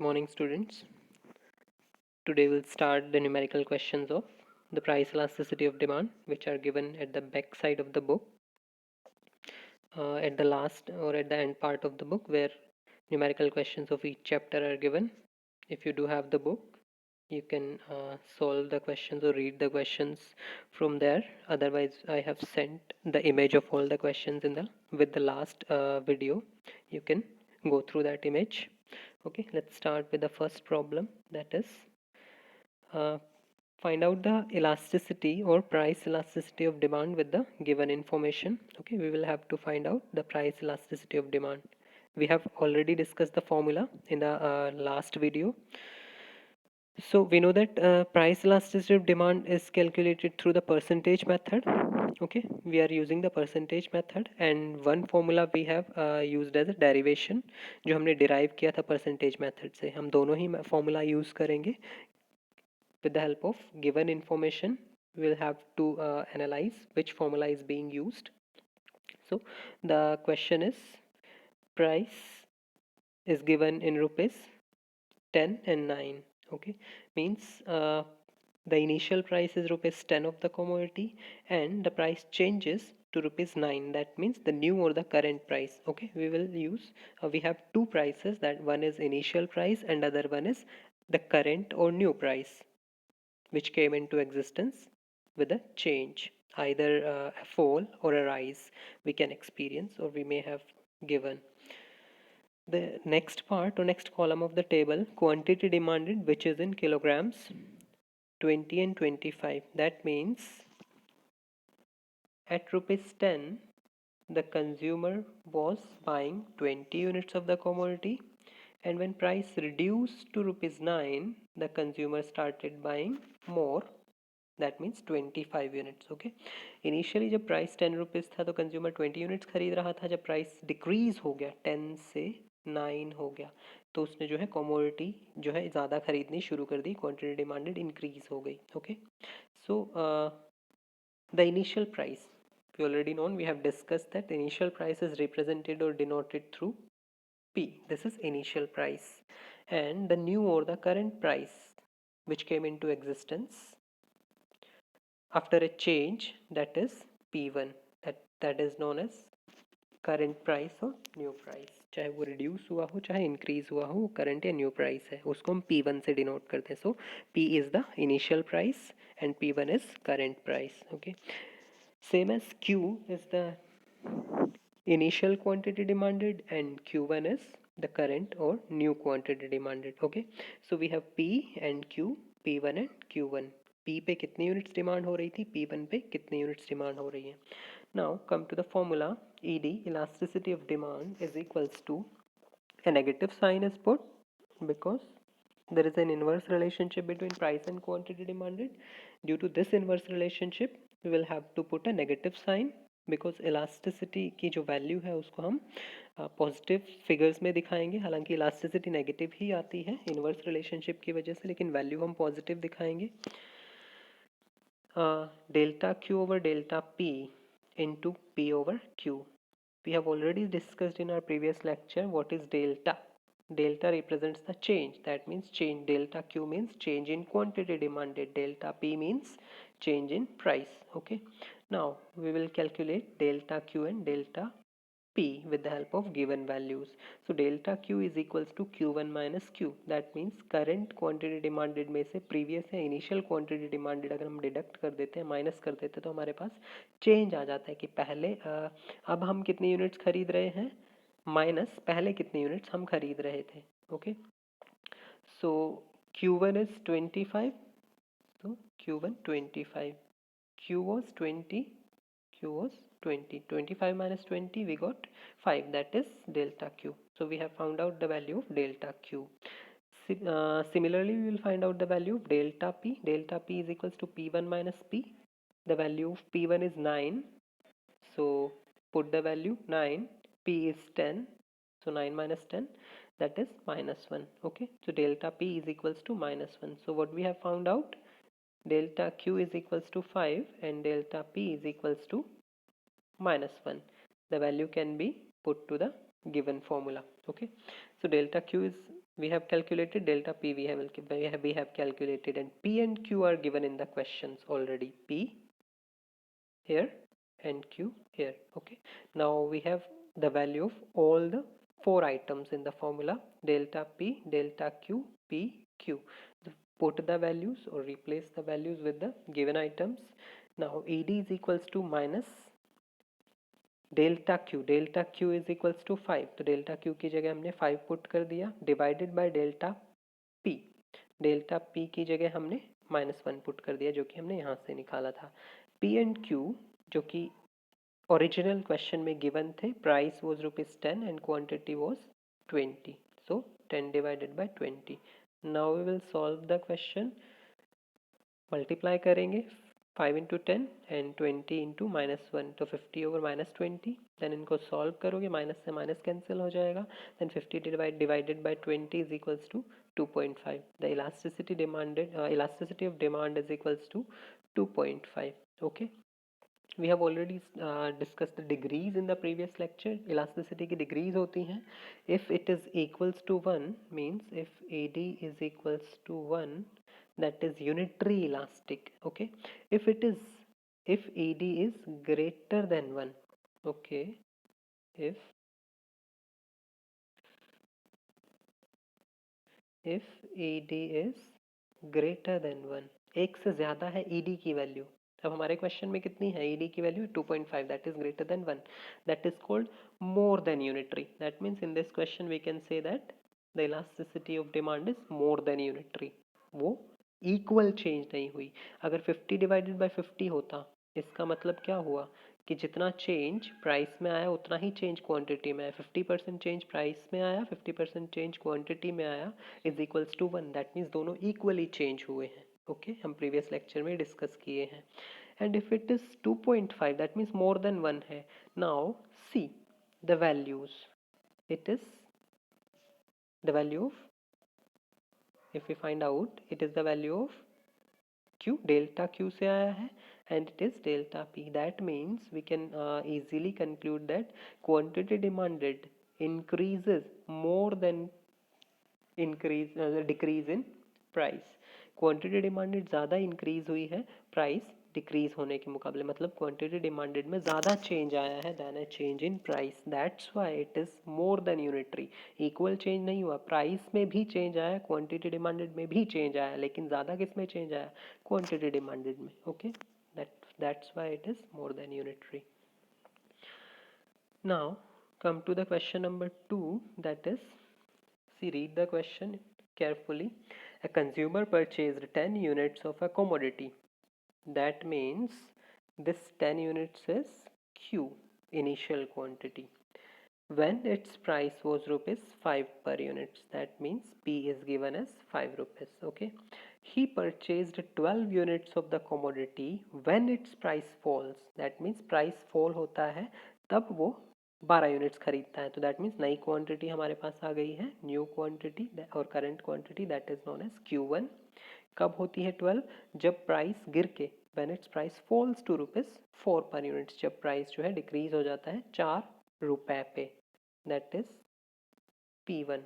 Morning, students. Today we'll start the numerical questions of the price elasticity of demand, which are given at the back side of the book, at the last or at the end part of the book, where numerical questions of each chapter are given. If you do have the book, you can solve the questions or read the questions from there. Otherwise, I have sent the image of all the questions in the with the last video. You can go through that image. Okay, let's start with the first problem, that is uh, find out the elasticity or price elasticity of demand with the given information. Okay, we will have to find out the price elasticity of demand. We have already discussed the formula in the last video. So we know that price elasticity of demand is calculated through the percentage method. Okay, we are using the percentage method, and one formula we have used as a derivation जो हमने derive किया था percentage method से. हम दोनों ही formula use करेंगे. With the help of given information, we'll have to analyze which formula is being used. So the question is, price is given in rupees 10 and 9. Okay, means the initial price is rupees 10 of the commodity and the price changes to rupees 9. That means the new or the current price. Okay, we will use we have two prices, that one is initial price and other one is the current or new price which came into existence with a change, either a fall or a rise we can experience or we may have given. The next part or next column of the table, quantity demanded, which is in kilograms, 20 and 25. That means at rupees 10, the consumer was buying 20 units of the commodity, and when price reduced to rupees 9, the consumer started buying more, that means 25 units. Okay, initially जब price 10 rupees था तो consumer 20 units खरीद रहा था. जब price decrease हो गया 10 से 9 हो गया तो उसने जो है कमोडिटी जो है ज़्यादा खरीदनी शुरू कर दी, क्वांटिटी डिमांडेड इंक्रीज हो गई. Okay, so the initial price, we already known, we have discussed that the initial price is represented or denoted through P. This is initial price, and the new or the current price which came into existence after a change, that is P1, that is known as current price or new price. चाहे वो reduce हुआ हो चाहे increase हुआ हो, वो current या new price है, उसको हम P1 से डिनोट करते हैं. So P is the initial price and P1 is current price. Okay, same as Q is the initial quantity demanded and Q1 is the current or new quantity demanded. Okay, so we have P and Q, P1 and Q1. P पे कितनी units demand हो रही थी, P1 पे कितनी units demand हो रही है. Now come to the formula. ED, elasticity of demand, is equals to, a negative sign is put because there is an inverse relationship between price and quantity demanded. Due to this inverse relationship, we will have to put a negative sign because elasticity की जो value है उसको हम positive figures में दिखाएंगे. हालांकि elasticity negative ही आती है इनवर्स रिलेशनशिप की वजह से, लेकिन वैल्यू हम पॉजिटिव दिखाएंगे. Delta Q over delta P into P over Q. We have already discussed in our previous lecture what is delta. Delta represents the change. That means change. Delta Q means change in quantity demanded. Delta P means change in price. Okay. Now we will calculate delta Q and delta P with the help of given values. So delta Q is equals to Q1 minus Q. That means current quantity demanded में से previous या initial quantity demanded अगर हम deduct कर देते हैं, minus कर देते हैं, तो हमारे पास change आ जाता है कि पहले अब हम कितनी units खरीद रहे हैं minus पहले कितनी units हम खरीद रहे थे. Okay, so Q1 is 25. So Q1 25, Q was 20, Q was 20. 25 minus 20, we got 5, that is delta Q. So we have found out the value of delta Q. Similarly, we will find out the value of delta P. Delta P is equals to P1 minus P. The value of P1 is 9. So put the value 9. P is 10. So 9 minus 10, that is minus 1. Okay, so delta P is equals to minus 1. So what we have found out, delta Q is equals to 5 and delta P is equals to minus 1. The value can be put to the given formula. Okay, so delta Q is we have calculated delta P, we have calculated, and P and Q are given in the questions already. P here and Q here. Okay, now we have the value of all the four items in the formula: delta P, delta Q, P, Q. Put the values or replace the values with the given items. Now ED is equals to minus delta Q is equals to 5, तो delta Q की जगह हमने 5 put कर दिया, divided by delta P की जगह हमने -1 put कर दिया, जो कि हमने यहाँ से निकाला था. पी एंड क्यू जो कि ओरिजिनल क्वेश्चन में गिवन थे, price was ₹10 and quantity was 20, so 10 divided by 20. Now we will solve the question. Multiply करेंगे 5 into 10 and 20 into -1, तो 50 over -20. देन इनको सॉल्व करोगे, माइनस से माइनस कैंसिल हो जाएगा. Then 50 divided by 20 is equals to 2.5. The elasticity of demand is equals to 2.5. Okay, we have already discussed the degrees in the previous lecture. Elasticity की degrees होती हैं. If it is equals to 1 means if AD is equals to 1, that is unitary elastic. Okay, if AD is greater than 1, okay, if AD is greater than 1, एक से ज़्यादा है ED की value. अब हमारे क्वेश्चन में कितनी है? ED की value 2.5, that is greater than 1, that is called more than unitary. That means in this question we can say that the elasticity of demand is more than unitary. वो equal change नहीं हुई. अगर 50 divided bye 50 होता, इसका मतलब क्या हुआ कि जितना चेंज प्राइस में आया उतना ही चेंज क्वांटिटी में आया. 50% चेंज प्राइस में आया, 50% चेंज क्वांटिटी में आया, is equals to 1. That means दोनों इक्वली चेंज हुए हैं. ओके, हम प्रीवियस लेक्चर में डिस्कस किए हैं. And if it is 2.5, that means more than 1 है. Now see the values. It is the value of, if we find out, it is the value of q, delta q से आया है, and it is delta p. That means we can easily conclude that quantity demanded increases more than decrease in price. Quantity demanded ज़्यादा increase हुई है price decrease होने के मुकाबले. मतलब क्वांटिटी डिमांडेड में ज़्यादा चेंज आया है than a change in price. That's why it is more than unitary. Equal change नहीं हुआ, प्राइस में भी चेंज आया, क्वांटिटी डिमांडेड में भी चेंज आया, लेकिन ज़्यादा किस में चेंज आया? क्वांटिटी डिमांडेड में. Okay, that's why it is more than unitary. Now come to the question number 2, that is, see, read the question carefully. A consumer purchased 10 units of a commodity. That means this 10 units is Q, initial quantity, when its price was ₹5 per unit. That means P is given as 5 rupees. Okay, he purchased 12 units of the commodity when its price falls. That means price fall होता है तब वो 12 units खरीदता है. तो that means नई quantity हमारे पास आ गई है, न्यू क्वांटिटी और current quantity, that is known as Q1. कब होती है 12? जब प्राइस गिर के, when its price falls to ₹4 per unit, जब प्राइस जो है डिक्रीज हो जाता है 4 रुपए पे, that is P1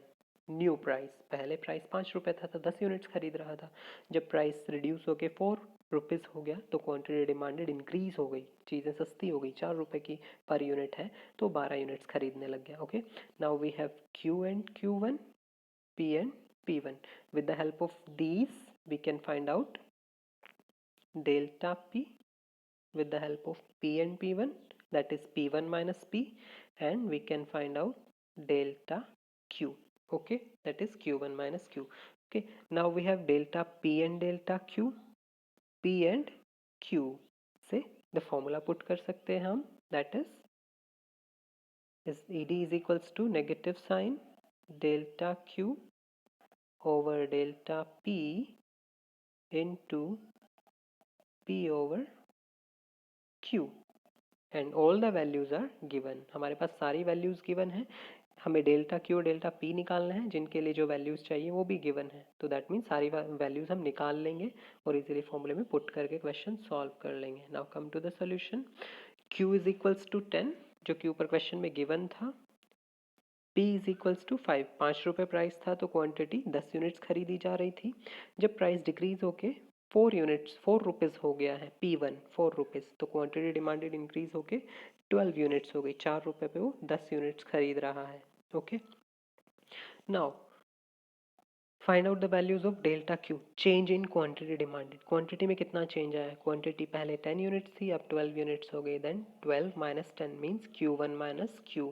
new price. पहले प्राइस 5 रुपए था तो 10 यूनिट्स खरीद रहा था. जब प्राइस रिड्यूस होके 4 रुपीज़ हो गया तो क्वांटिटी डिमांडेड इंक्रीज हो गई, चीज़ें सस्ती हो गई, 4 रुपए की पर यूनिट है तो 12 यूनिट्स खरीदने लग गया. Okay, now we have Q and Q1, P and P1. With the help of these we can find out delta P with the help of P and P1, that is P1 minus P, and we can find out delta Q. Okay, that is Q1 minus Q. Okay, now we have delta P and delta Q. P and Q से the formula put कर सकते हैं हम, that is ED is equals to negative sign delta Q over delta P into P over Q, and all the values are given. हमारे पास सारी values given है, हमें delta Q और डेल्टा P निकालना है, जिनके लिए जो values चाहिए वो भी given है. तो that means सारी values हम निकाल लेंगे और इजीली फॉर्मूले में पुट करके क्वेश्चन सॉल्व कर लेंगे. Now come to the solution. Q is equals to 10, जो कि ऊपर क्वेश्चन में given था. P इज इक्वल्स टू 5, 5 रुपये प्राइस था तो क्वांटिटी 10 यूनिट्स खरीदी जा रही थी। जब प्राइस डिक्रीज होके 4 रुपीज़ हो गया है, P1 4 रुपीज़, तो क्वांटिटी डिमांडेड इंक्रीज होके 12 यूनिट्स हो गई। 4 रुपये पे वो 10 यूनिट्स खरीद रहा है। Okay, now find out the values of delta Q, change in quantity demanded. Quantity में कितना चेंज आया है? क्वांटिटी पहले 10 यूनिट्स थी, अब 12 यूनिट्स हो गई। Then 12 minus 10 means Q1 minus Q,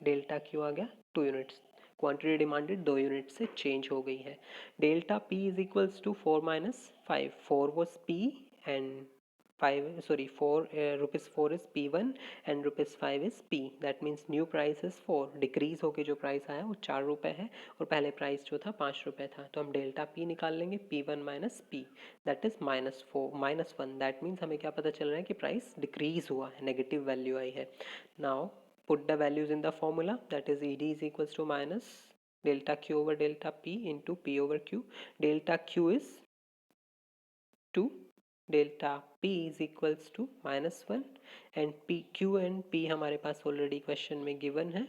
delta Q आ गया 2 यूनिट्स। क्वांटिटी डिमांडेड 2 यूनिट से चेंज हो गई है। Delta P is equals to 4 minus 5, 4 was P and 4 rupees 4 is P1 and rupees 5 is P, that means new price is 4, decrease होके जो price आया वो 4 रुपये है और पहले प्राइस जो था 5 रुपये था। तो हम डेल्टा P निकाल लेंगे, P1 minus P, that is -1, that means हमें क्या पता चल रहा है कि प्राइस डिक्रीज हुआ है, नेगेटिव वैल्यू आई है। Now put the values in the formula, that is ED is equals to minus delta Q over delta P into P over Q। Delta Q is 2, delta P is equals to -1 and P Q and P हमारे पास already question में given है।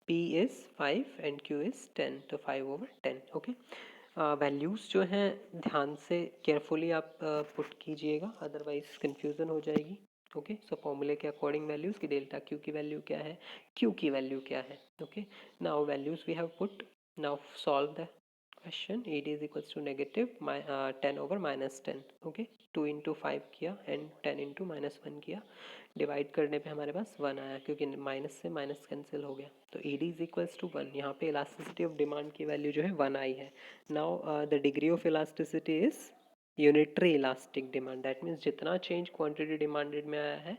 P is 5 and Q is 10, तो 5 over 10। Okay, values जो हैं ध्यान से carefully आप पुट कीजिएगा, अदरवाइज कंफ्यूजन हो जाएगी। ओके, सो फॉर्मूले के अकॉर्डिंग वैल्यूज़ की डेल्टा Q की वैल्यू क्या है, Q की वैल्यू क्या है। Okay, now values we have put, now solve the question. ED is equals to negative 10 over -10। Okay, 2 into 5 किया एंड 10 इंटू -1 किया, डिवाइड करने पे हमारे पास 1 आया क्योंकि माइनस से माइनस कैंसिल हो गया। तो ED इज इक्वल्स टू 1, यहाँ पे इलास्टिसिटी ऑफ डिमांड की वैल्यू जो है 1 आई है। Now the degree of elasticity is unitary elastic demand, that means जितना चेंज क्वांटिटी डिमांडेड में आया है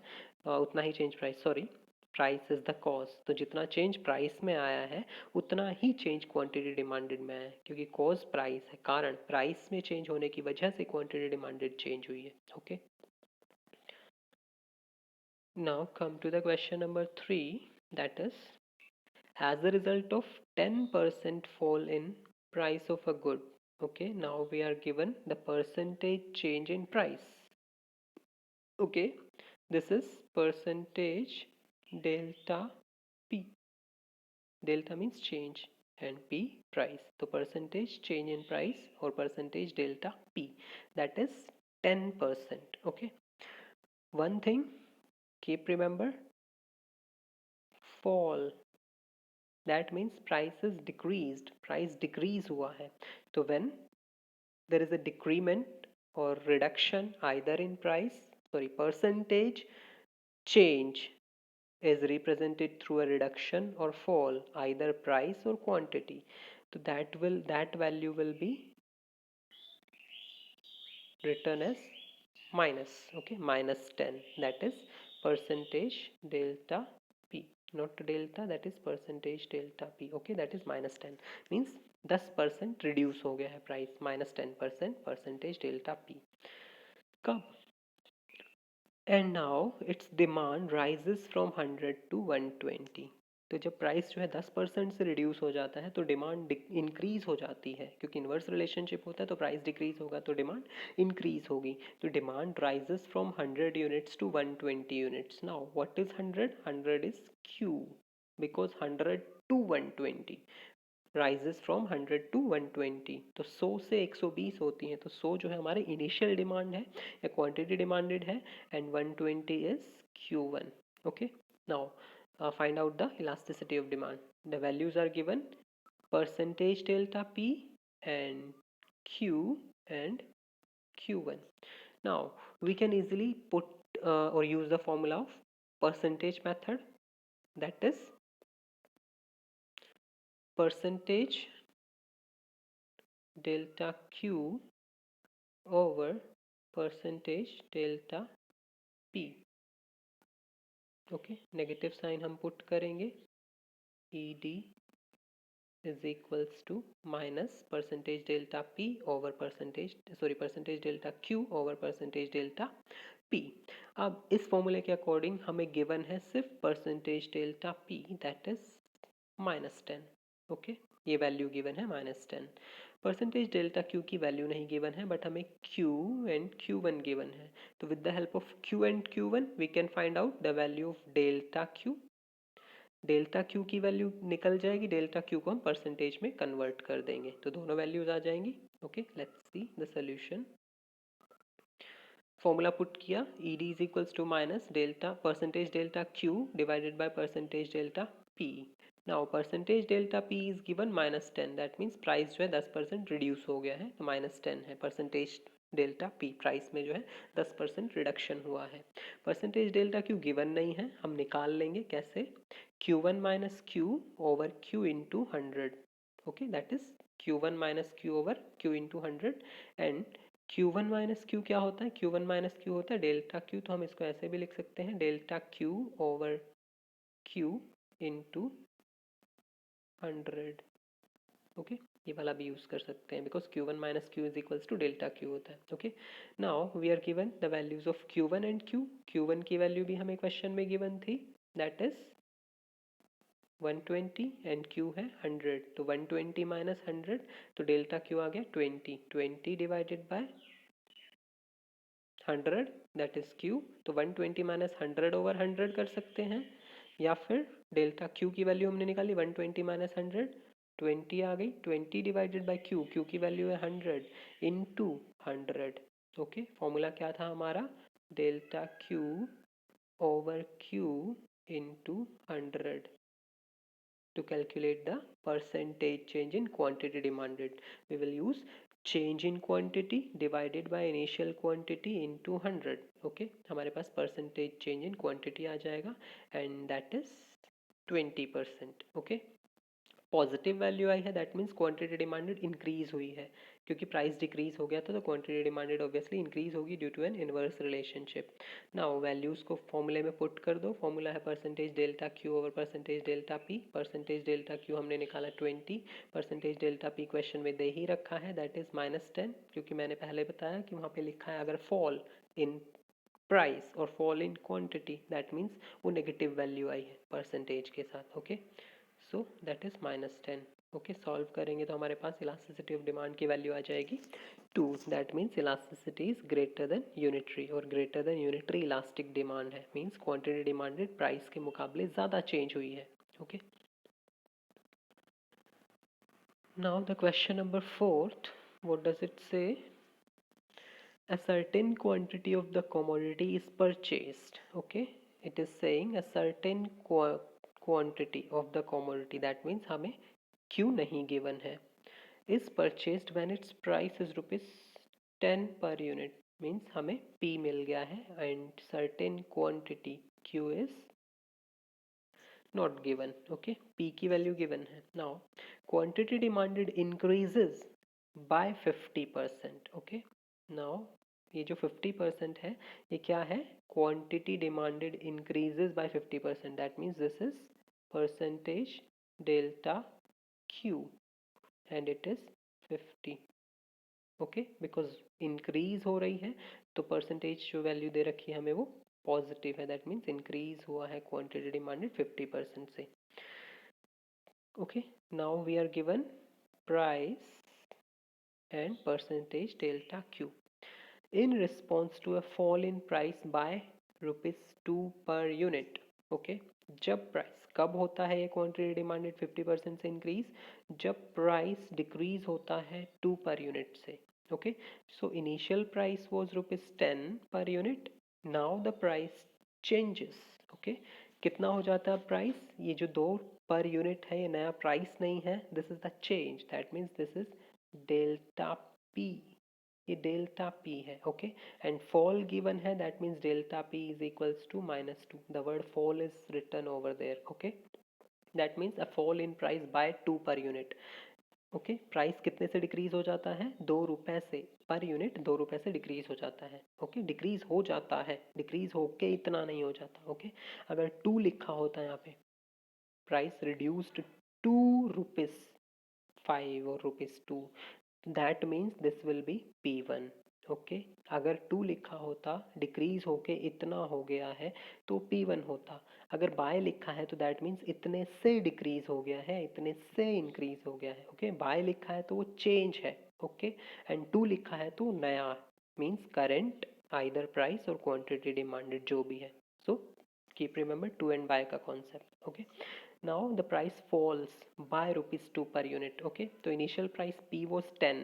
उतना ही change price, sorry price is the cause, तो जितना चेंज प्राइस में आया है उतना ही चेंज क्वांटिटी डिमांडेड में आया है, क्योंकि कॉज प्राइस है, कारण प्राइस में चेंज होने की वजह से क्वांटिटी डिमांडेड चेंज हुई है। Okay, now come to the question number 3, that is, as a result of 10% fall in price of a good. Okay, now we are given the percentage change in price. Okay, this is percentage delta P. Delta means change and P price. So percentage change in price or percentage delta P, that is 10%. Okay, one thing keep remember, fall, that means price is decreased, price decrease हुआ है। तो when there is a decrement or reduction either in price, sorry, percentage change is represented through a reduction or fall either price or quantity, so that value will be written as minus. Okay, -10, that is percentage delta P, not delta, that is percentage delta P. Okay, that is -10 means 10% reduce हो गया है price, -10% percentage delta P कब, and now its demand rises from 100 to 120। तो जब price जो है 10% से reduce हो जाता है तो डिमांड इंक्रीज हो जाती है, क्योंकि इन्वर्स रिलेशनशिप होता है, तो प्राइस डिक्रीज होगा तो डिमांड इंक्रीज होगी। तो demand rises from 100 units to 120 units. Now what is 100, 100 is Q, because 100 to 120 rises from 100 to 120, तो 100 से 120 होती हैं, तो 100 जो है हमारे इनिशियल डिमांड है या क्वांटिटी डिमांडेड है, and 120 is Q1। Okay, now find out the elasticity of demand. The values are given, percentage delta P and Q and Q1। now we can easily put or use the formula of percentage method, that is percentage delta Q over percentage delta P। Okay, negative sign हम put करेंगे, ED is equals to minus percentage delta P over percentage delta Q over percentage delta P। अब इस फॉर्मूले के according हमें given है सिर्फ percentage delta P, that is -10। Okay, ये वैल्यू गिवन है -10। परसेंटेज डेल्टा Q की वैल्यू नहीं गिवन है, बट हमें Q एंड Q1 गिवन है, तो with the help of Q and Q1 we can find out the value of delta Q। Delta Q की value निकल जाएगी, डेल्टा क्यू को हम परसेंटेज में कन्वर्ट कर देंगे तो दोनों वैल्यूज आ जाएंगी। Okay, let's see the solution. Formula put किया, ED is equals to minus delta percentage delta Q divided by percentage delta P। Now percentage delta P is given -10, that means price जो है 10% reduce हो गया है तो -10 है percentage delta P, price में जो है 10% रिडक्शन हुआ है। परसेंटेज डेल्टा Q गिवन नहीं है, हम निकाल लेंगे कैसे, Q1 minus Q over Q into 100। Okay, that is Q1 minus Q over Q into 100 and Q1 minus Q क्या होता है, Q1 माइनस क्यू होता है डेल्टा Q, तो हम इसको ऐसे भी लिख सकते हैं delta Q over Q into 100। Okay, ये वाला भी यूज कर सकते हैं because Q1 minus Q is equals to delta Q होता है। Okay, now we are given the values of Q1 and Q। Q1 की वैल्यू भी हमें क्वेश्चन में गिवन थी, दैट इज 120 एंड Q है 100, तो 120 माइनस 100 तो डेल्टा Q आ गया 20 divided by 100 that is Q, तो 120 माइनस 100 ओवर 100 कर सकते हैं, या फिर डेल्टा Q की वैल्यू हमने निकाली 120 माइनस 100, 20 आ गई, 20 डिवाइडेड बाय Q, Q की वैल्यू है 100 इंटू 100। ओके, फॉर्मूला क्या था हमारा, delta Q over Q into 100 to calculate the percentage change in quantity demanded. We will use change in quantity divided by initial quantity into 100. Okay, हमारे पास percentage change in quantity आ जाएगा and that is 20%. Okay, positive value आई है that means quantity demanded increase हुई है, क्योंकि price decrease हो गया था तो क्वांटिटी डिमांडेड ऑब्वियसली इंक्रीज होगी due to an inverse relationship. Now values को फॉर्मूले में पुट कर दो, फॉर्मूला है percentage delta Q over percentage delta P. Percentage delta Q हमने निकाला 20, परसेंटेज डेल्टा पी क्वेश्चन में दे ही रखा है दैट इज -10, क्योंकि मैंने पहले बताया कि वहाँ पे लिखा है अगर फॉल इन प्राइस और fall in quantity that means वो नेगेटिव वैल्यू आई है परसेंटेज के साथ। Okay, so that is -10। Okay, solve करेंगे तो हमारे पास इलास्टिसिटी ऑफ डिमांड की वैल्यू आ जाएगी 2, that means elasticity is greater than unitary, और greater than unitary elastic demand है, मीन्स क्वांटिटी डिमांडेड प्राइस के मुकाबले ज़्यादा चेंज हुई है। Okay, now the question number 4th, what does it say? A certain quantity of the commodity is purchased. Okay, it is saying a certain quantity of the commodity, that means हमें Q नहीं given है, is purchased when its price is ₹10 per unit, means हमें P मिल गया है and certain quantity Q is not given. Okay, P की value given है। Now quantity demanded increases by 50%. Okay, now ये जो 50% है ये क्या है, quantity demanded increases by 50%, that means this is percentage delta Q and it is 50। Okay, because increase हो रही है तो परसेंटेज जो वैल्यू दे रखी है हमें वो पॉजिटिव है, दैट मीन्स इंक्रीज हुआ है क्वांटिटी डिमांडेड 50% से। Okay, now we are given price and percentage delta Q in response to a fall in price by ₹2 per unit. Okay, जब प्राइस कब होता है ये क्वांटिटी डिमांडेड 50% से इंक्रीज, जब प्राइस डिक्रीज होता है 2 पर यूनिट से। Okay, so initial price was ₹10 per unit, now the price changes. Okay, कितना हो जाता है प्राइस, ये जो 2 पर यूनिट है ये नया प्राइस नहीं है, this is the change, that means this is delta P, ये डेल्टा पी है। ओके, एंड फॉल गिवन है that means delta P is equals to -2, the word fall is written over there. Okay, that means a fall in price by 2 per unit. Okay, price कितने से decrease हो जाता है, 2 रुपए से per unit, 2 रुपए से डिक्रीज हो जाता है। ओके, डिक्रीज हो जाता है, डिक्रीज होके इतना नहीं हो जाता। ओके, अगर 2 लिखा होता है यहाँ पे, प्राइस रिड्यूस्ड ₹2.5 और ₹2, that means this will be P1। Okay, अगर 2 लिखा होता डिक्रीज होके इतना हो गया है तो P1 होता, अगर बाय लिखा है तो दैट मीन्स इतने से डिक्रीज हो गया है, इतने से इंक्रीज हो गया है। ओके, बाय लिखा है तो वो चेंज है। ओके, एंड 2 लिखा है तो नया, मीन्स करेंट आइदर प्राइस और क्वांटिटी डिमांडेड जो भी है। So keep remember to and by का concept. Okay, Now the price falls by ₹2 per unit. Okay, so initial price P was 10.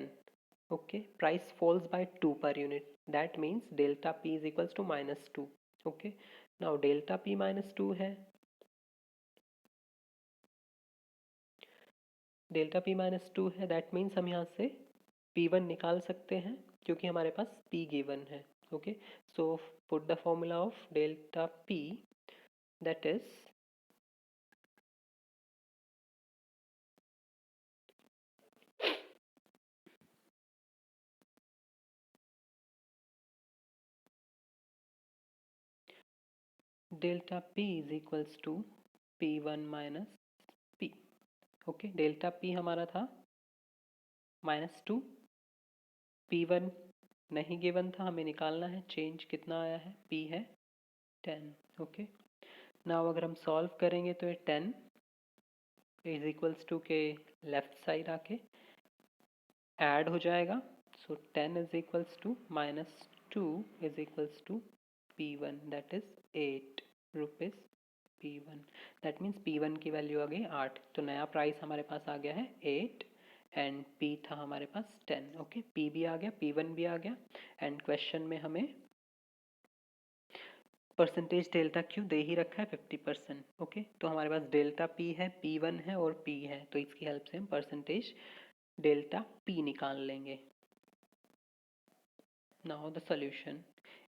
Okay, price falls by 2 per unit. That means delta P is equals to -2. Okay, now delta P -2 है, delta P -2 है, that means हम यहाँ से P1 निकाल सकते हैं क्योंकि हमारे पास P गिवन है. Okay, so put the formula of delta P, that is delta P is equals to P1 minus P. Okay, delta P हमारा था -2, P1 नहीं गिवन था, हमें निकालना है. चेंज कितना आया है, P है 10. ओके, नाउ अगर हम सॉल्व करेंगे तो ये 10 इज इक्वल्स टू के लेफ्ट साइड आके ऐड हो जाएगा. So 10 is equals to -2 is equals to P1, that is 8 rupees P1. That means P1 की वैल्यू आ गई 8. तो नया प्राइस हमारे पास आ गया है 8 एंड P था हमारे पास 10. ओके, P भी आ गया, P1 भी आ गया एंड क्वेश्चन में हमें परसेंटेज डेल्टा क्यू दे ही रखा है 50%. ओके, तो हमारे पास डेल्टा P है, P1 है और P है, तो इसकी हेल्प से हम परसेंटेज डेल्टा P निकाल लेंगे. Now the solution,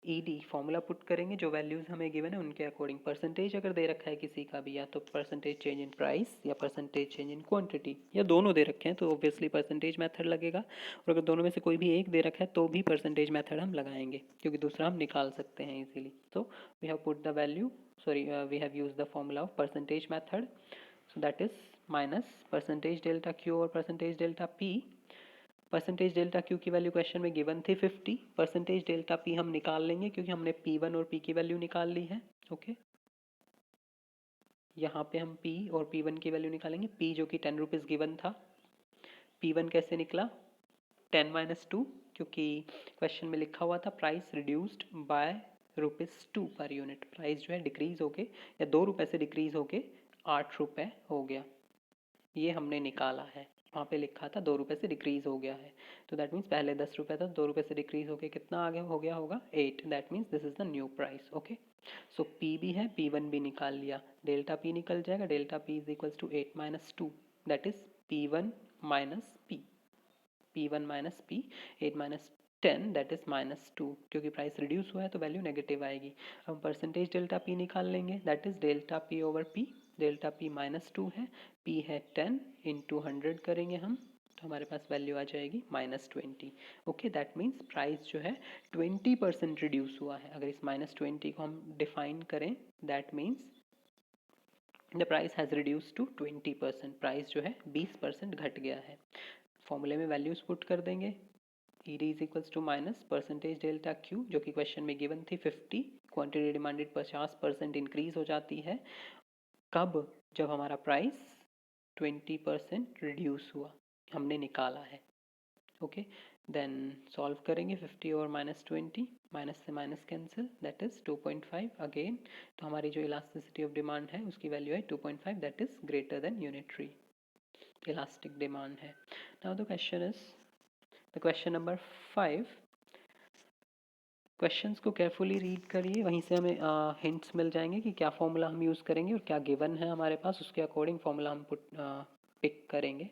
ED formula put करेंगे जो वैल्यूज हमें गिवन है उनके अकॉर्डिंग. परसेंटेज अगर दे रखा है किसी का भी, या तो परसेंटेज चेंज इन प्राइस या परसेंटेज चेंज इन क्वांटिटी, या दोनों दे रखे हैं तो ऑब्वियसली परसेंटेज मेथड लगेगा. और अगर दोनों में से कोई भी एक दे रखा है तो भी परसेंटेज मेथड हम लगाएंगे क्योंकि दूसरा हम निकाल सकते हैं इजीली. तो we have put the value, sorry we have use the formula of percentage method. So that is minus percentage delta Q और percentage delta P. Percentage delta Q की वैल्यू क्वेश्चन में गिवन थी 50. Percentage delta P हम निकाल लेंगे क्योंकि हमने P1 और P की वैल्यू निकाल ली है. ओके, यहाँ पे हम P और P1 की वैल्यू निकालेंगे. P जो कि 10 रुपीज़ गिवन था, P1 कैसे निकला 10 - 2, क्योंकि क्वेश्चन में लिखा हुआ था price reduced by ₹2 per unit. Price जो है डिक्रीज होके या 2 रुपये से डिक्रीज होके 8 रुपये हो गया. ये हमने निकाला है, वहाँ पे लिखा था 2 रुपये से डिक्रीज हो गया है. तो दैट मीन्स पहले 10 रुपये था, 2 रुपये से डिक्रीज होके कितना आगे हो गया होगा 8. That means this is the new price. Okay, so P भी है, P1 भी निकाल लिया. डेल्टा P निकल जाएगा, delta P is equals to 8 - 2, that is P1 minus P. P1 minus P, 8 minus 10 that is -2. क्योंकि प्राइस रिड्यूस हुआ है तो वैल्यू नेगेटिव आएगी. हम परसेंटेज डेल्टा P निकाल लेंगे, that is delta P over P. Delta P -2 है, P है 10 इंटू 100 करेंगे हम तो हमारे पास वैल्यू आ जाएगी -20. ओके, दैट मीन्स प्राइस जो है 20% रिड्यूस हुआ है. अगर इस -20 को हम डिफाइन करें, that means the price has reduce to 20%. Price जो है 20% घट गया है. फॉर्मूले में वैल्यूज पुट कर देंगे. E D is equals to minus percentage delta Q जो कि क्वेश्चन में गिवन थी 50. क्वांटिटी डिमांडेड 50% इंक्रीज हो जाती है. कब? जब हमारा प्राइस 20% रिड्यूस हुआ, हमने निकाला है. ओके, देन सॉल्व करेंगे 50 और -20, माइनस से minus cancel, that is 2.5 again. तो हमारी जो इलास्टिसिटी ऑफ डिमांड है उसकी वैल्यू है 2.5, that is greater than unitary elastic demand है. Now the question is the question number 5. Questions को केयरफुली रीड करिए, वहीं से हमें हिंट्स मिल जाएंगे कि क्या फॉर्मूला हम यूज़ करेंगे और क्या गिवन है हमारे पास, उसके अकॉर्डिंग फॉर्मूला हम पिक करेंगे.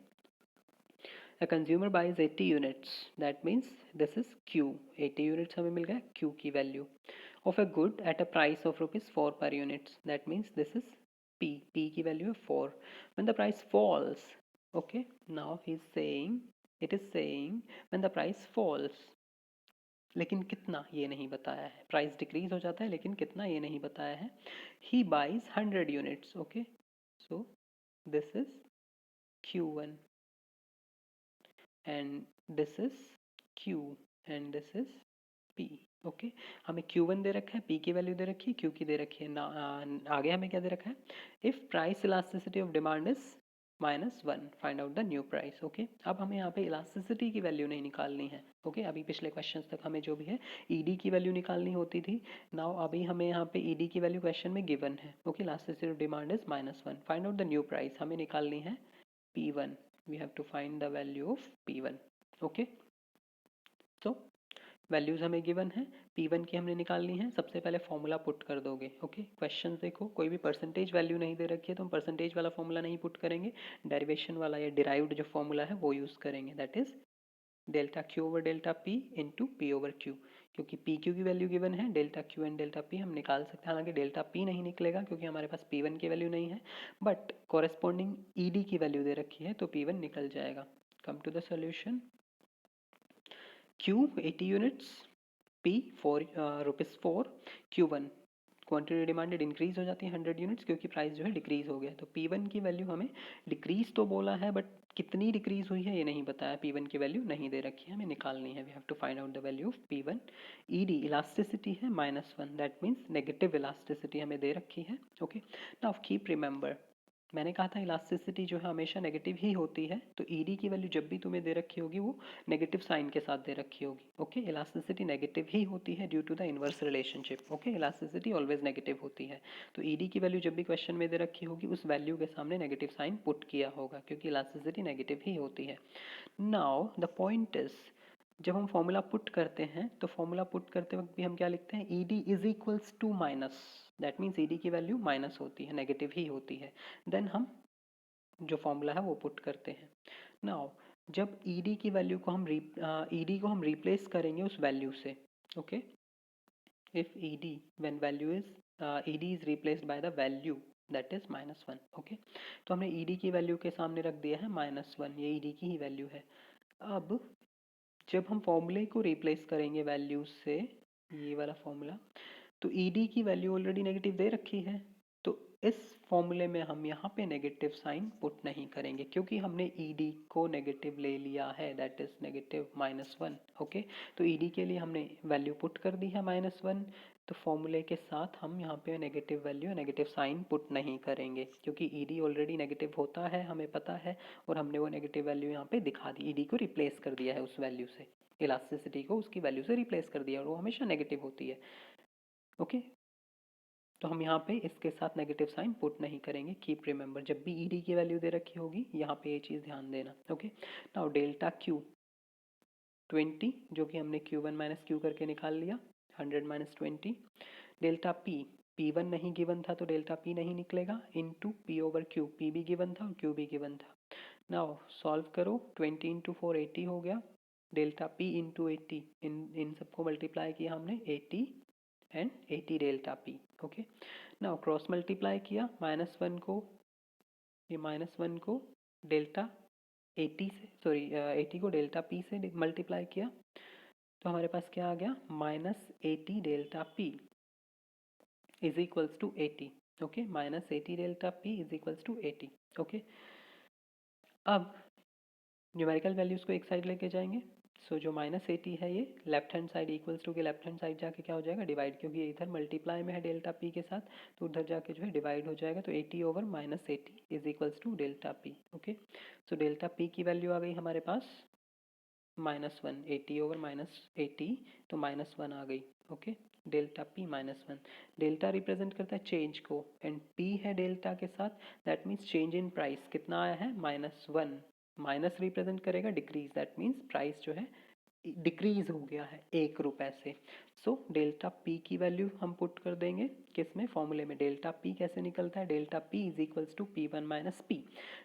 A consumer buys 80 units, that means this is Q. 80 units हमें मिल गया Q की value of a good at a price of ₹4 per unit, that means this is P. P की value है 4. When the price falls, okay, now he's saying, it is saying when the price falls, लेकिन कितना ये नहीं बताया है. Price decrease हो जाता है लेकिन कितना ये नहीं बताया है. He buys 100 units. Okay, so this is Q1 and this is Q and this is P. Okay, हमें Q1 दे रखा है, P की वैल्यू दे रखी है, Q की दे रखी है. आगे हमें क्या दे रखा है, if price elasticity of demand is -1 find out the new price. Okay, अब हमें यहाँ पे इलास्टिसिटी की वैल्यू नहीं निकालनी है। ओके, अभी पिछले क्वेश्चन तक हमें जो भी है ईडी की वैल्यू निकालनी होती थी। नाउ अभी हमें यहाँ पे ईडी की वैल्यू क्वेश्चन में गिवन है। Okay, elasticity demand is -1 find out the new price, हमें निकालनी है P1, we have to find the value of P1। Okay, तो वैल्यूज हमें गिवन है, P1 की हमने निकालनी है। सबसे पहले फॉर्मूला पुट कर दोगे। ओके, क्वेश्चन देखो, कोई भी परसेंटेज वैल्यू नहीं दे रखी है तो हम परसेंटेज वाला फॉर्मूला नहीं पुट करेंगे, डेरिवेशन वाला या डिराइव्ड जो फॉर्मूला है वो यूज करेंगे, that is delta Q over delta P into P over Q. क्योंकि पी क्यू की वैल्यू गिवन है, delta Q and delta P हम निकाल सकते हैं। हालांकि डेल्टा पी नहीं निकलेगा क्योंकि हमारे पास P1 की वैल्यू नहीं है, बट कॉरेस्पॉन्डिंग ईडी की वैल्यू दे रखी है तो P1 निकल जाएगा। Come to the solution, Q 80 units, P 4 rupees 4, Q1 quantity demanded increase हो जाती है 100 यूनिट्स क्योंकि प्राइस जो है डिक्रीज हो गया। तो P1 की वैल्यू हमें डिक्रीज तो बोला है बट कितनी डिक्रीज हुई है ये नहीं बताया, P1 की वैल्यू नहीं दे रखी है, हमें निकालनी है। We have to find out the value of P1। ED elasticity है -1, दैट मीन्स नेगेटिव इलास्टिसिटी हमें दे रखी है। ओके, नाउ कीप रिमेंबर, मैंने कहा था इलास्टिसिटी जो है हमेशा नेगेटिव ही होती है, तो ईडी की वैल्यू जब भी तुम्हें दे रखी होगी वो नेगेटिव साइन के साथ दे रखी होगी। ओके, इलास्टिसिटी नेगेटिव ही होती है due to the inverse relationship. Okay, elasticity always negative होती है, तो ईडी की वैल्यू जब भी क्वेश्चन में दे रखी होगी उस वैल्यू के सामने नेगेटिव साइन पुट किया होगा क्योंकि इलास्टिसिटी नेगेटिव ही होती है। नाउ द पॉइंट इज, जब हम फॉर्मूला पुट करते हैं तो फॉर्मूला पुट करते वक्त भी हम क्या लिखते हैं, ED is equals to minus, that means ED की वैल्यू माइनस होती है, नेगेटिव ही होती है। देन हम जो फॉर्मूला है वो पुट करते हैं। नाउ जब ईडी की वैल्यू को हम ईडी को हम रिप्लेस करेंगे उस वैल्यू से। Okay, if ED when value is ED is replaced by the value that is -1। Okay, तो हमने ईडी की वैल्यू के सामने रख दिया है -1, ये ईडी की ही वैल्यू है। अब जब हम फॉर्मूले को रिप्लेस करेंगे वैल्यूज से, ये वाला फॉर्मूला, तो ईडी की वैल्यू ऑलरेडी नेगेटिव दे रखी है, तो इस फॉर्मूले में हम यहाँ पे नेगेटिव साइन पुट नहीं करेंगे क्योंकि हमने ईडी को नेगेटिव ले लिया है, दैट इज नेगेटिव -1। ओके, तो ईडी के लिए हमने वैल्यू पुट कर दी है -1, तो फॉर्मूले के साथ हम यहाँ पे negative value negative sign put नहीं करेंगे क्योंकि ईडी ऑलरेडी नेगेटिव होता है, हमें पता है, और हमने वो नेगेटिव वैल्यू यहाँ पे दिखा दी, ईडी को रिप्लेस कर दिया है उस वैल्यू से, इलास्टिसिटी को उसकी वैल्यू से रिप्लेस कर दिया और वो हमेशा नेगेटिव होती है। ओके, तो हम यहाँ पे इसके साथ नेगेटिव साइन पुट नहीं करेंगे। कीप रिमेंबर, जब भी ईडी की वैल्यू दे रखी होगी यहाँ पे ये चीज़ ध्यान देना। ओके, नाउ डेल्टा क्यू 20 जो कि हमने Q1 माइनस क्यू करके निकाल लिया, 100 माइनस 20, डेल्टा पी, P1 नहीं गिवन था तो डेल्टा पी नहीं निकलेगा, into P over Q, P भी गिवन था और क्यू भी गिवन था। नाउ सॉल्व करो, 20 इंटू 4 80 हो गया, डेल्टा पी इंटू 80, इन सबको मल्टीप्लाई किया हमने 80 and 80 delta P. Okay, now cross multiply किया, -1 को, ये -1 को डेल्टा 80 से, सॉरी 80 को डेल्टा पी से मल्टीप्लाई किया, तो हमारे पास क्या आ गया, -80 delta P is equals to 80। Okay, -80 delta P is equals to 80। Okay, अब न्यूमेरिकल वैल्यूज को एक साइड लेके जाएंगे, सो जो -80 है ये left hand side equals to के लेफ्ट हैंड साइड जाके क्या हो जाएगा, डिवाइड, क्योंकि ये इधर मल्टीप्लाई में है डेल्टा पी के साथ, तो उधर जाके जो है डिवाइड हो जाएगा, तो 80 over -80 is equals to delta P. Okay, so delta P की वैल्यू आ गई हमारे पास -1, 80 ओवर -80, तो -1 आ गई। Okay, delta P -1, delta represent करता है चेंज को एंड पी है डेल्टा के साथ, that means change in price कितना आया है, -1, माइनस रिप्रेजेंट करेगा डिक्रीज, दैट मीन्स प्राइस जो है डिक्रीज हो गया है 1 रुपए से। सो डेल्टा पी की वैल्यू हम पुट कर देंगे किसमें, फॉर्मूले में। डेल्टा पी कैसे निकलता है, delta P is equals to P1 minus P,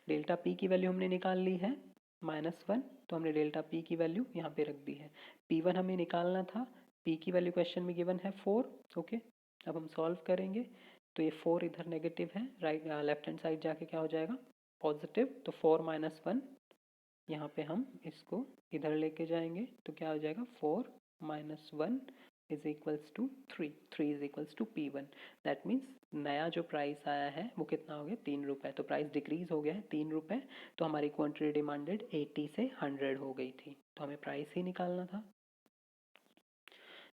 delta P की वैल्यू हमने निकाल ली है -1, तो हमने डेल्टा पी की वैल्यू यहाँ पे रख दी है। P1 हमें निकालना था, P की वैल्यू क्वेश्चन में गिवन है 4। ओके, अब हम सॉल्व करेंगे, तो ये 4 इधर नेगेटिव है, राइट लेफ्ट हैंड साइड जाके क्या हो जाएगा, पॉजिटिव, तो 4 माइनस 1, यहाँ पे हम इसको इधर लेके जाएंगे तो क्या हो जाएगा, 4 minus 1 is equals to 3, 3 is equals to P1, that means नया जो प्राइस आया है वो कितना हो गया, 3 रुपये, तो प्राइस डिक्रीज हो गया है 3 रुपये, तो हमारी क्वांटिटी डिमांडेड 80 से 100 हो गई थी, तो हमें प्राइस ही निकालना था।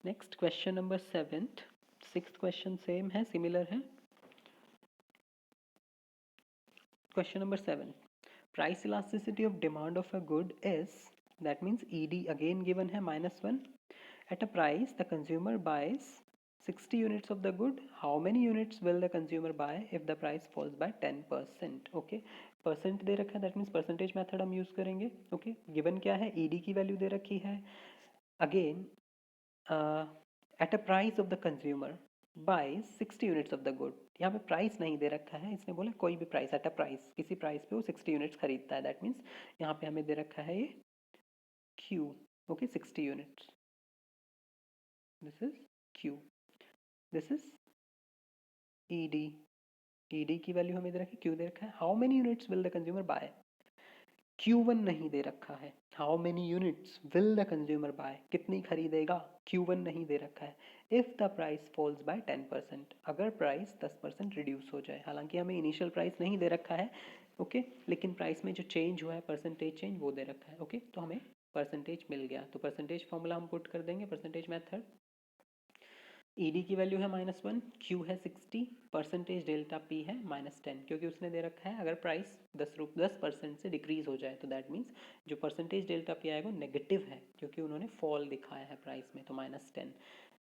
Next question number 7th, 6th question same है, सिमिलर है। Question number 7, price elasticity of demand of a good is, that means ED again given है -1. At a price the consumer buys 60 units of the good, how many units will the consumer buy if the price falls by 10%? Okay, percent दे रखा है, that means percentage method हम use करेंगे. Okay, given क्या है, ED की value दे रखी है. Again at a price of the consumer buys 60 units of the good. यहाँ पे प्राइस नहीं दे रखा है, इसने बोला कोई भी प्राइस, एट अ प्राइस, किसी प्राइस पे वो 60 यूनिट्स खरीदता है. दैट मीन्स यहाँ पे हमें दे रखा है ये Q. Okay, 60 units. This is Q. This is ED. ED की वैल्यू हमें दे रखी है, Q दे रखा है. How many units will the consumer buy? Q1 नहीं दे रखा है. How many units will the consumer buy? कितनी खरीदेगा? Q1 नहीं दे रखा है. If the price falls by 10%, अगर प्राइस 10% रिड्यूस हो जाए. हालांकि हमें इनिशियल प्राइस नहीं दे रखा है, ओके, लेकिन प्राइस में जो चेंज हुआ है, परसेंटेज चेंज, वो दे रखा है. ओके, तो हमें परसेंटेज मिल गया. तो परसेंटेज फॉर्मूला हम पुट कर देंगे, परसेंटेज मेथड. ईडी की वैल्यू है -1, क्यू है 60, परसेंटेज डेल्टा पी है -10, क्योंकि उसने दे रखा है अगर प्राइस 10% से डिक्रीज हो जाए, तो दैट मीन्स जो परसेंटेज डेल्टा पी आएगा वो नेगेटिव है, क्योंकि उन्होंने फॉल दिखाया है प्राइस में, तो -10.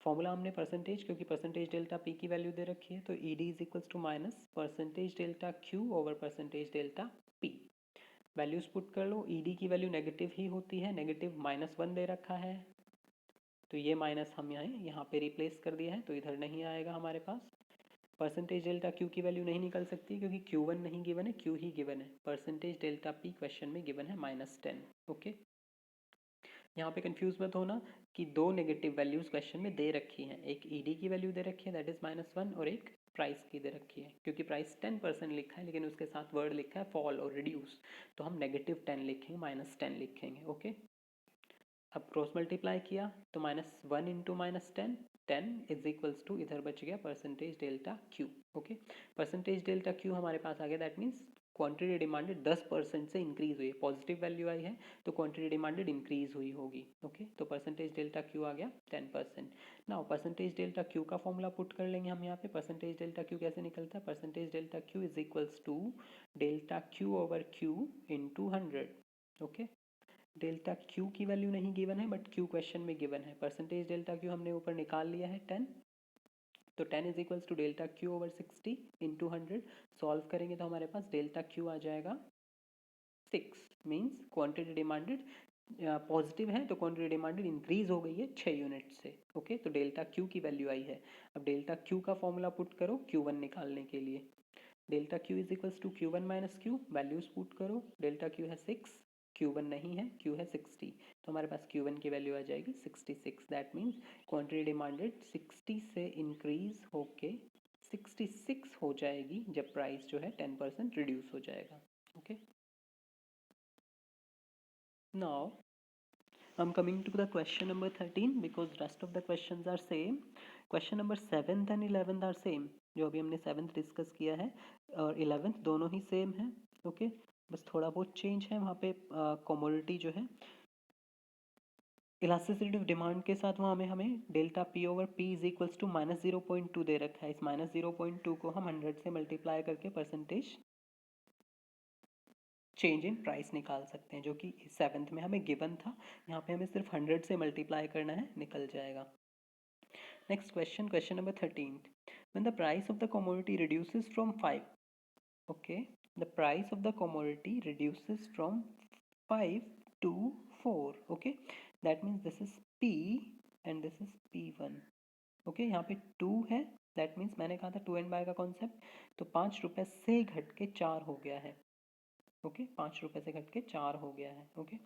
फॉर्मूला हमने परसेंटेज, क्योंकि परसेंटेज डेल्टा पी की वैल्यू दे रखी है, तो E D is equals to minus percentage delta Q over percentage delta P. Values put कर लो. ईडी की वैल्यू नेगेटिव ही होती है, नेगेटिव -1 दे रखा है, तो ये माइनस हम यहाँ पे रिप्लेस कर दिया है, तो इधर नहीं आएगा हमारे पास. परसेंटेज डेल्टा क्यू की वैल्यू नहीं निकल सकती, क्योंकि Q1 नहीं गिवन है, Q ही गिवन है. परसेंटेज डेल्टा पी क्वेश्चन में गिवन है -10. ओके, यहाँ पे कंफ्यूज मत होना कि दो नेगेटिव वैल्यूज क्वेश्चन में दे रखी हैं. एक ईडी की वैल्यू दे रखी है, दैट इज -1, और एक प्राइस की दे रखी है. क्योंकि प्राइस 10% लिखा है, लेकिन उसके साथ वर्ड लिखा है फॉल और रिड्यूस, तो हम -10 लिखेंगे, -10 लिखेंगे. ओके, अब क्रॉस मल्टीप्लाई किया तो -1 इंटू -10, 10 इज इक्वल्स टू, इधर बच गया percentage delta Q. Okay, percentage delta Q हमारे पास आ गया. दैट मीन्स क्वांटिटी डिमांडेड 10% से इंक्रीज हुई है, पॉजिटिव वैल्यू आई है, तो क्वांटिटी डिमांडेड इंक्रीज हुई होगी. ओके, तो परसेंटेज डेल्टा क्यू आ गया 10%. नाउ परसेंटेज डेल्टा क्यू का फॉर्मूला पुट कर लेंगे हम यहाँ पे. परसेंटेज डेल्टा क्यू कैसे निकलता है, percentage delta Q is equals to delta Q over Q into 100. Okay, delta Q की वैल्यू नहीं गिवन है, बट क्यू क्वेश्चन में गिवन है. परसेंटेज डेल्टा क्यू हमने ऊपर निकाल लिया है 10, तो 10 is equals to delta Q over 60 into 100. Solve करेंगे तो हमारे पास डेल्टा क्यू आ जाएगा 6. मीन्स क्वांटिटी डिमांडेड पॉजिटिव है, तो क्वांटिटी डिमांडेड इंक्रीज हो गई है 6 यूनिट से. ओके, तो डेल्टा क्यू की वैल्यू आई है. अब डेल्टा क्यू का फॉर्मूला पुट करो Q1 निकालने के लिए. Delta Q is equals to Q1 minus Q, values put करो. डेल्टा क्यू है 6, Q1 नहीं है, Q है 60, तो हमारे पास Q1 की वैल्यू आ जाएगी 66. दैट मीन्स क्वांटिटी डिमांडेड 60 से इंक्रीज होके 66 हो जाएगी जब प्राइस जो है 10% रिड्यूस हो जाएगा. Okay, now I'm coming to the question number 13 because rest of the questions are same. Question number 7th and 11th are same. जो अभी हमने 7th डिस्कस किया है और 11th दोनों ही सेम है. ओके, बस थोड़ा बहुत चेंज है वहाँ पे. कमोडिटी जो है इलास्टिसिटी ऑफ डिमांड के साथ वहाँ में हमें delta P over P is equals to -0.2 दे रखा है. इस -0.2 को हम 100 से मल्टीप्लाई करके परसेंटेज चेंज इन प्राइस निकाल सकते हैं, जो कि 7th में हमें गिवन था. यहाँ पे हमें सिर्फ 100 से मल्टीप्लाई करना है, निकल जाएगा. Next question, question number 13. When the price of the commodity reduces from 5, okay, the price of the commodity reduces from 5 to 4. Okay, that means this is P and this is P1. Okay, यहाँ पे 2 है, that means मैंने कहा था 2 and by का concept, तो 5 रुपए से घट के 4 हो गया है. ओके, 5 रुपए से घट के 4 हो गया है. ओके,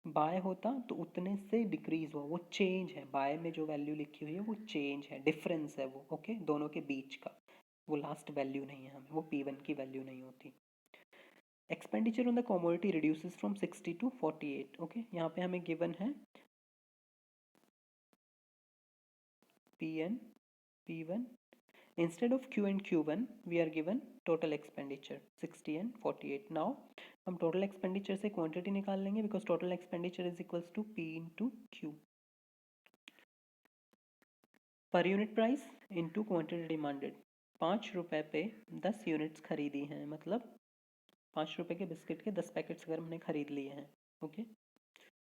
बाय होता तो उतने से डिक्रीज हुआ, वो चेंज है. बाय में जो वैल्यू लिखी हुई है वो चेंज है, डिफरेंस है वो. ओके, दोनों के बीच का, वो लास्ट वैल्यू नहीं है, हमें वो P1 की वैल्यू नहीं होती. Expenditure on the commodity reduces from 60 to 48. Okay, यहाँ पे हमें गिवन है Pn, P1. Instead of Q and Q1, we are given total expenditure 60 and 48. Now हम total expenditure से quantity निकाल लेंगे because total expenditure is equals to P into Q. Per unit price into quantity demanded. 5 रुपए पे 10 units खरीदी हैं, मतलब ₹5 के बिस्किट के 10 पैकेट्स अगर हमने खरीद लिए हैं, ओके,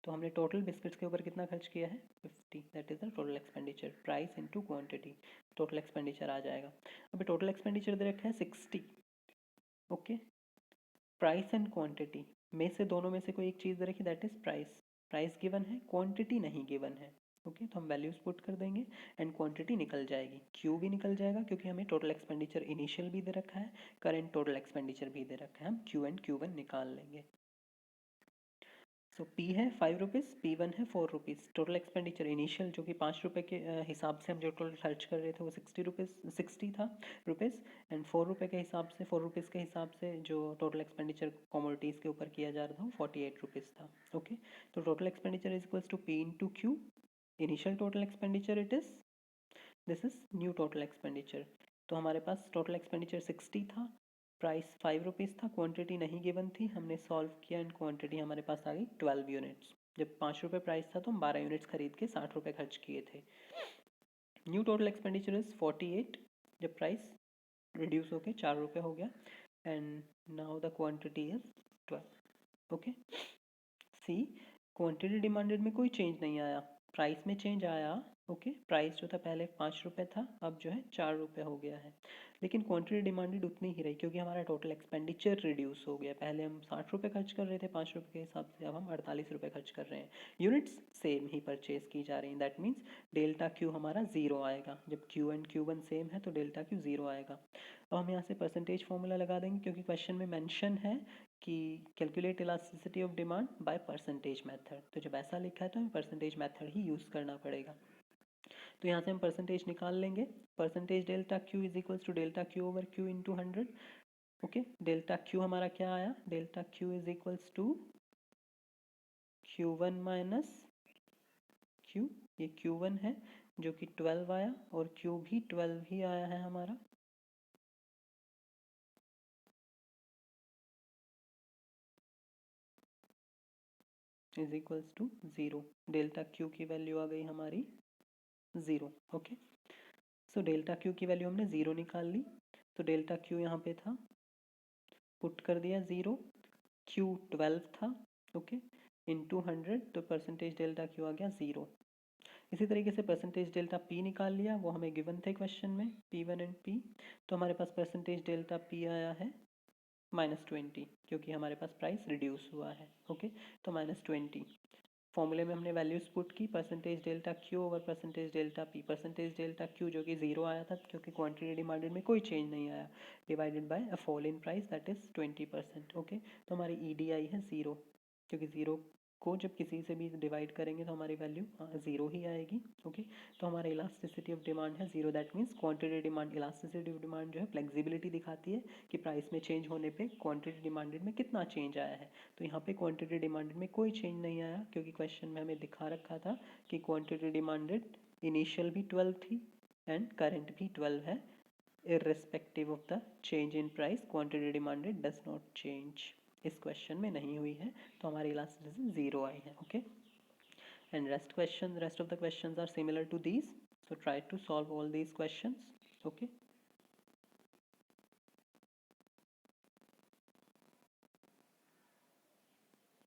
तो हमने टोटल बिस्किट्स के ऊपर कितना खर्च किया है 50, that is the total expenditure, price into quantity, total expenditure आ जाएगा। अभी टोटल एक्सपेंडिचर दे रखा है 60, ओके, प्राइस एंड क्वांटिटी में से दोनों में से कोई एक चीज़ दे रखी, that is price, price given है, क्वांटिटी नहीं गिवन है, ओके, तो हम वैल्यूज पुट कर देंगे एंड क्वांटिटी निकल जाएगी, क्यू भी निकल जाएगा क्योंकि हमें टोटल एक्सपेंडिचर इनिशियल भी दे रखा है, करंट टोटल एक्सपेंडिचर भी दे रखा है, हम क्यू एंड क्यू1 निकाल लेंगे। सो P है ₹5, P1 है ₹4, टोटल एक्सपेंडिचर इनिशियल जो कि ₹5 के हिसाब से हम जो टोटल खर्च कर रहे थे वो ₹60 था रुपीज़, एंड ₹4 के हिसाब से ₹4 के हिसाब से जो टोटल एक्सपेंडिचर कमोडिटीज़ के ऊपर किया जा रहा था वो ₹48 था, ओके। तो total expenditure is equals to P into Q, initial total expenditure it is, this is new total expenditure. तो हमारे पास टोटल एक्सपेंडिचर 60 था, प्राइस ₹5 था, क्वांटिटी नहीं गिवन थी, हमने सॉल्व किया एंड क्वांटिटी हमारे पास आ गई 12 यूनिट्स। जब ₹5 प्राइस था तो हम 12 यूनिट्स खरीद के ₹60 खर्च किए थे। न्यू टोटल एक्सपेंडिचर इज 48, जब प्राइस रिड्यूस होके ₹4 हो गया, and now the quantity is 12, okay. See, quantity demanded में कोई चेंज नहीं आया, प्राइस में चेंज आया, ओके, प्राइस जो था पहले ₹5 था, अब जो है ₹4 हो गया है, लेकिन क्वांटिटी डिमांडेड उतनी ही रही क्योंकि हमारा टोटल एक्सपेंडिचर रिड्यूस हो गया, पहले हम ₹60 खर्च कर रहे थे ₹5 के हिसाब से, अब हम ₹48 खर्च कर रहे हैं, यूनिट्स सेम ही परचेज की जा रही हैं, दैट मीन्स डेल्टा क्यू हमारा ज़ीरो आएगा, जब क्यू एंड क्यू1 सेम है तो डेल्टा क्यू ज़ीरो आएगा। अब हम यहाँ से परसेंटेज फॉर्मूला लगा देंगे क्योंकि क्वेश्चन में मेंशन है कि calculate elasticity of demand by percentage method, तो जब ऐसा लिखा है तो हमें परसेंटेज मेथड ही यूज़ करना पड़ेगा। तो यहाँ से हम परसेंटेज निकाल लेंगे, percentage delta Q is equals to delta Q over Q into 100, okay. Delta Q हमारा क्या आया, delta Q is equals to Q1 minus Q, ये Q1 है जो कि 12 आया और Q भी 12 ही आया है हमारा, is equals to 0, delta Q की वैल्यू आ गई हमारी 0, ओके। सो डेल्टा क्यू की वैल्यू हमने 0 निकाल ली, तो डेल्टा क्यू यहाँ पे था, पुट कर दिया 0, क्यू 12 था, ओके, इंटू 100, तो परसेंटेज डेल्टा क्यू आ गया 0। इसी तरीके से परसेंटेज डेल्टा पी निकाल लिया, वो हमें गिवन थे क्वेश्चन में, P1 एंड P, तो हमारे पास परसेंटेज डेल्टा P आया है -20 क्योंकि हमारे पास प्राइस रिड्यूस हुआ है, ओके, तो -20। फॉर्मूले में हमने वैल्यूज पुट की, percentage delta Q over percentage delta P, percentage delta Q जो कि 0 आया था क्योंकि क्वांटिटी डिमांडेड में कोई चेंज नहीं आया, divided by a fall in price that is 20%, okay. तो हमारी EDI है 0, क्योंकि 0 को जब किसी से भी डिवाइड करेंगे तो हमारी वैल्यू 0 ही आएगी, ओके। तो हमारा इलास्टिसिटी ऑफ डिमांड है 0, that means quantity demand, elasticity of demand जो है फ्लेक्सिबिलिटी दिखाती है कि प्राइस में चेंज होने पे क्वांटिटी डिमांडेड में कितना चेंज आया है। तो यहाँ पे क्वांटिटी डिमांडेड में कोई चेंज नहीं आया क्योंकि क्वेश्चन में हमें दिखा रखा था कि क्वांटिटी डिमांडेड इनिशियल भी 12 थी एंड करंट भी 12 है, irrespective of the change in price quantity demanded does not change, इस क्वेश्चन में नहीं हुई है, तो हमारी इलास्टिसिटी 0 आई है, okay. And rest of the questions are similar to these, so try to solve all these questions, okay।